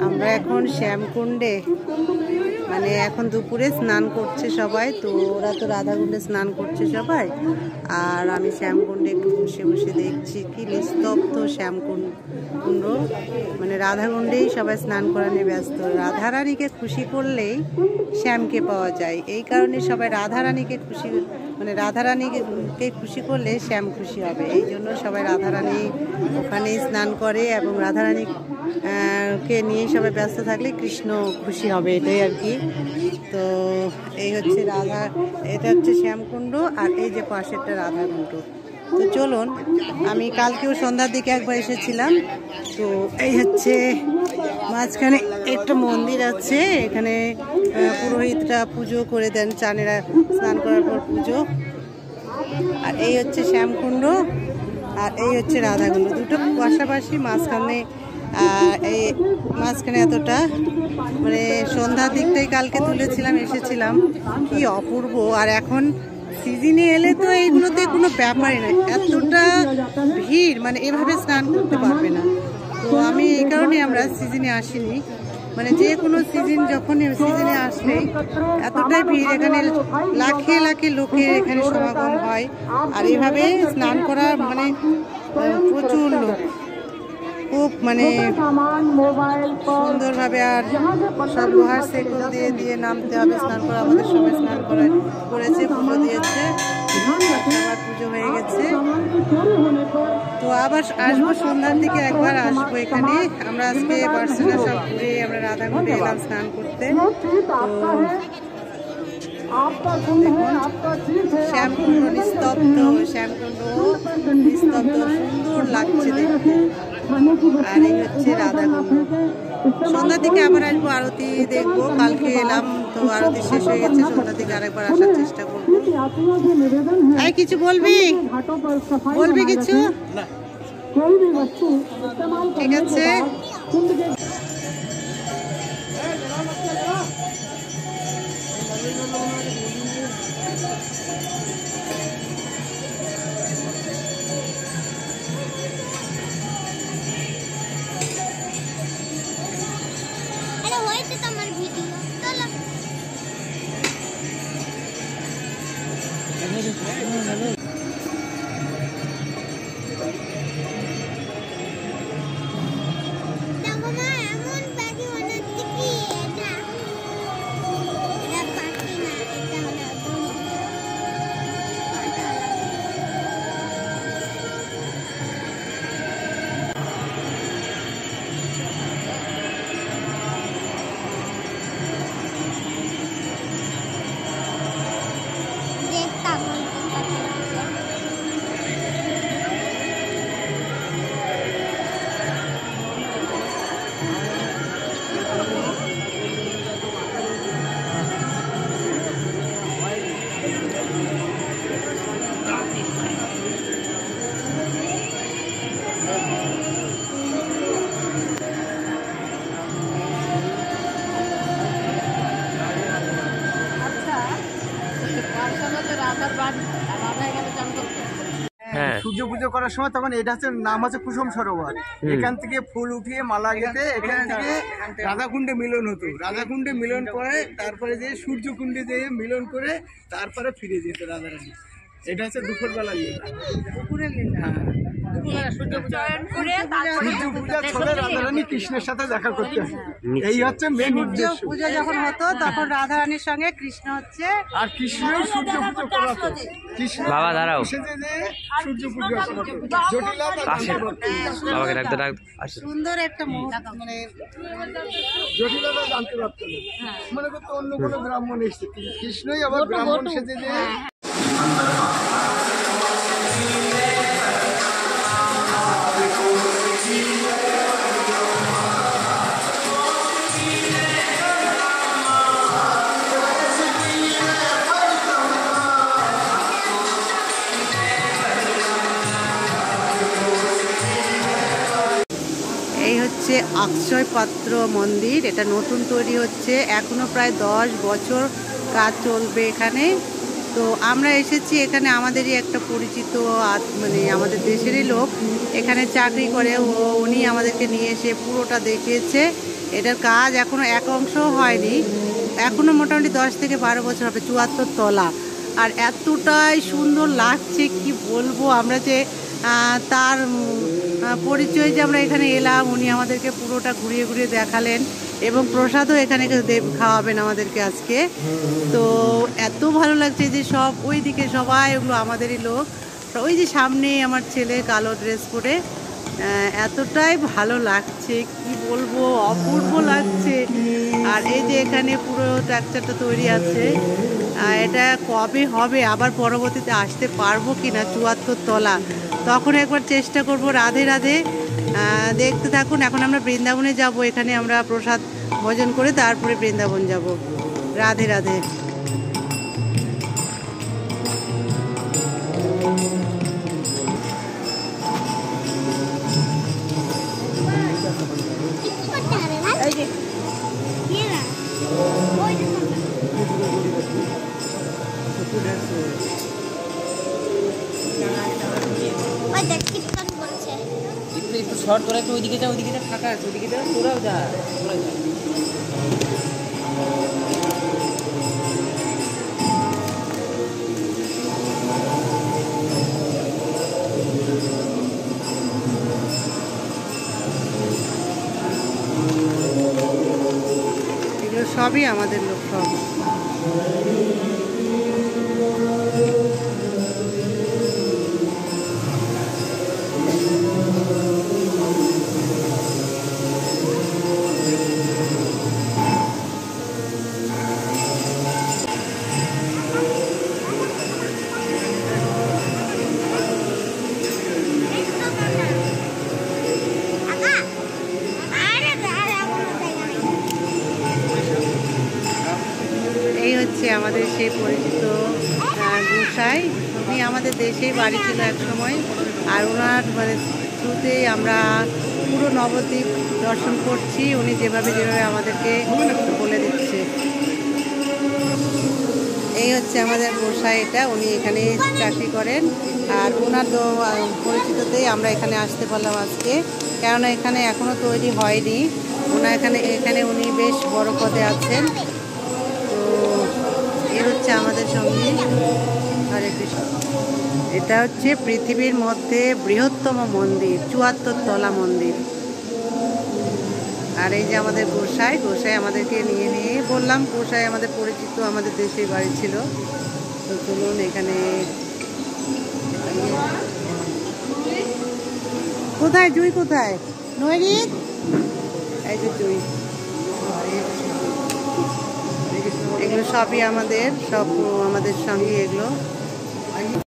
আমরা এখন শ্যামকুণ্ডে মানে এখন দুপুরে স্নান করছে সবাই, তো ওরা তো রাধাকুণ্ডে স্নান করছে সবাই, আর আমি শ্যামকুণ্ডে একটু বসে বসে দেখছি কি নিস্তব্ধ শ্যামকুণ্ড। মানে রাধাকুণ্ডেই সবাই স্নান করা নিয়ে ব্যস্ত। রাধারানীকে খুশি করলেই শ্যামকে পাওয়া যায়, এই কারণে সবাই রাধারানীকে খুশি মানে রাধারানীকে খুশি করলে শ্যাম খুশি হবে, এই জন্য সবাই রাধারানী ওখানেই স্নান করে এবং রাধারানী কে নিয়ে সবাই ব্যস্ত থাকলে কৃষ্ণ খুশি হবে, এটাই আর কি। তো এই হচ্ছে এটা হচ্ছে শ্যামকুণ্ড, আর এই যে পাশেরটা রাধাকুণ্ড। তো চলুন, আমি কালকেও সন্ধ্যার দিকে একবার এসেছিলাম। তো এই হচ্ছে মাঝখানে একটা মন্দির আছে, এখানে পুরোহিতরা পুজো করে দেন, চানেরা স্নান করার পর পুজো। আর এই হচ্ছে শ্যামকুণ্ড, আর এই হচ্ছে রাধাকুণ্ড, দুটো পাশাপাশি। এই মাঝখানে এতটা মানে সন্ধ্যার দিকটাই কালকে তুলেছিলাম, এসেছিলাম, কি অপূর্ব। আর এখন সিজনে এলে তো এইগুলোতে কোনো ব্যাপারই না, এতটা ভিড়, মানে এভাবে স্নান করতে পারবে না। তো আমি এই কারণে আমরা সিজনে আসিনি, মানে যে কোনো সিজন যখন সিজনে আসলেই এতটাই ভিড়, এখানে লাখে লাখে লোকের এখানে সমাগম হয়। আর এইভাবে স্নান করা মানে প্রচুর লোক, খুব মানে সুন্দরভাবে। আর সব লোহার সেগুলো দিয়ে দিয়ে নামতে হবে স্নান করা। আমাদের সবাই স্নান করেছে, পুজো দিয়েছে, আবার পুজো হয়ে গেছে। তো আবার আসবো সন্ধ্যার দিকে, একবার আসবো এখানে। আমরা আজকে বার্সেনা সব ঘুরে আমরা রাধাকুণ্ডে এলাম স্নান করতে। শ্যামকুণ্ড নিস্তব্ধ, সুন্দর লাগছে দেখতে। আর এই হচ্ছে রাধাকুণ্ড। সন্ধ্যার দিকে আবার আসবো, আরতি দেখবো। কালকে এলাম তো আরতি শেষ হয়ে গেছে, সন্ধ্যার দিকে আরেকবার আসার চেষ্টা করবো। এই কিছু বলবি কিছু? ঠিক আছে। সূর্য পুজো করার সময় তখন এটা হচ্ছে নাম হচ্ছে কুসুম সরোবর। এখান থেকে ফুল উঠিয়ে মালা গেঁথে এখান থেকে রাধাকুণ্ডে মিলন হতো। রাধাকুণ্ডে মিলন করে তারপরে যে সূর্যকুণ্ডে যেয়ে মিলন করে তারপরে ফিরে যেত রাধারানী। এটা হচ্ছে দুপুরবেলা লীলা, দুপুরের লীলা। সূর্য পূজা চলে, রাধারানী কৃষ্ণের সাথে দেখা করতে হয়, এই হচ্ছে মেন উদ্দেশ্য। পূজা যখন হতো তখন রাধারানীর সঙ্গে কৃষ্ণ হচ্ছে, আর কৃষ্ণ সূর্য পুজো করা হতো। কৃষ্ণ বাবা দাঁড়াও সূর্য পুজো সুন্দর একটা মানে জটিলতা জানতে পারতো না, মনে করতো অন্য কোনো ব্রাহ্মণ এসছে, কৃষ্ণই আবার ব্রাহ্মণ সেজে যে অক্ষয় পাত্র মন্দির। এটা নতুন তৈরি হচ্ছে, এখনো প্রায় 10 বছর কাজ চলবে এখানে। তো আমরা এসেছি এখানে, আমাদেরই একটা পরিচিত মানে আমাদের দেশেরই লোক এখানে চাকরি করে, উনি আমাদেরকে নিয়ে এসে পুরোটা দেখিয়েছে এটার কাজ এখনো এক অংশও হয়নি, এখনো মোটামুটি 10 থেকে 12 বছর হবে। 74 তলা, আর এতটাই সুন্দর লাগছে কি বলবো। আমরা যে তার পরিচয় যে আমরা এখানে এলাম, উনি আমাদেরকে পুরোটা ঘুরিয়ে ঘুরিয়ে দেখালেন এবং প্রসাদও এখানে খাওয়াবেন আমাদেরকে আজকে। তো এত ভালো লাগছে যে সব ওই দিকে সবাই ওগুলো আমাদেরই লোক। ওই যে সামনে আমার ছেলে কালো ড্রেস পরে, এতটাই ভালো লাগছে কি বলবো, অপূর্ব লাগছে। আর এই যে এখানে পুরো স্ট্রাকচারটা তৈরি আছে, এটা কবে হবে, আবার পরবর্তীতে আসতে পারবো কি না 74 তলা, তখন একবার চেষ্টা করব। রাধে রাধে, দেখতে থাকুন। এখন আমরা বৃন্দাবনে যাব, এখানে আমরা প্রসাদ ভোজন করে তারপরে বৃন্দাবন যাব। রাধে রাধে। একটু শর্ট তোরা একটু ওইদিকে যা, ওইদিকে যা, ফাঁকা আছে, ওইদিকে যা, তোরাও যা, তোরা যা। এগুলো সবই আমাদের লোক সব। এই হচ্ছে আমাদের সেই পরিচিত গোসাই। উনি আমাদের দেশেই বাড়ি ছিল এক সময়, আর ওনার মানে থ্রুতেই আমরা পুরো নবদ্বীপ দর্শন করছি। উনি যেভাবে যেভাবে আমাদেরকে বলে দিচ্ছে। এই হচ্ছে আমাদের গোসাই, এটা উনি এখানে চাকরি করেন। আর ওনার পরিচিততেই আমরা এখানে আসতে পারলাম আজকে, কেননা এখানে এখনও তৈরি হয়নি। এখানে উনি বেশ বড় পদে আছেন। হচ্ছে আমাদের সঙ্গে। হরে কৃষ্ণ। এটা হচ্ছে পৃথিবীর মধ্যে বৃহত্তম মন্দির, 74 তলা মন্দির। আর এই যে আমাদের গোসাই আমাদেরকে নিয়ে বললাম, গোসাই আমাদের পরিচিত, আমাদের দেশের বাড়ি ছিল। তো চলুন এখানে। কোথায় জুই, কোথায় নৈরিত? এই যে জুই। এগুলো সবই আমাদের সঙ্গে এগুলো।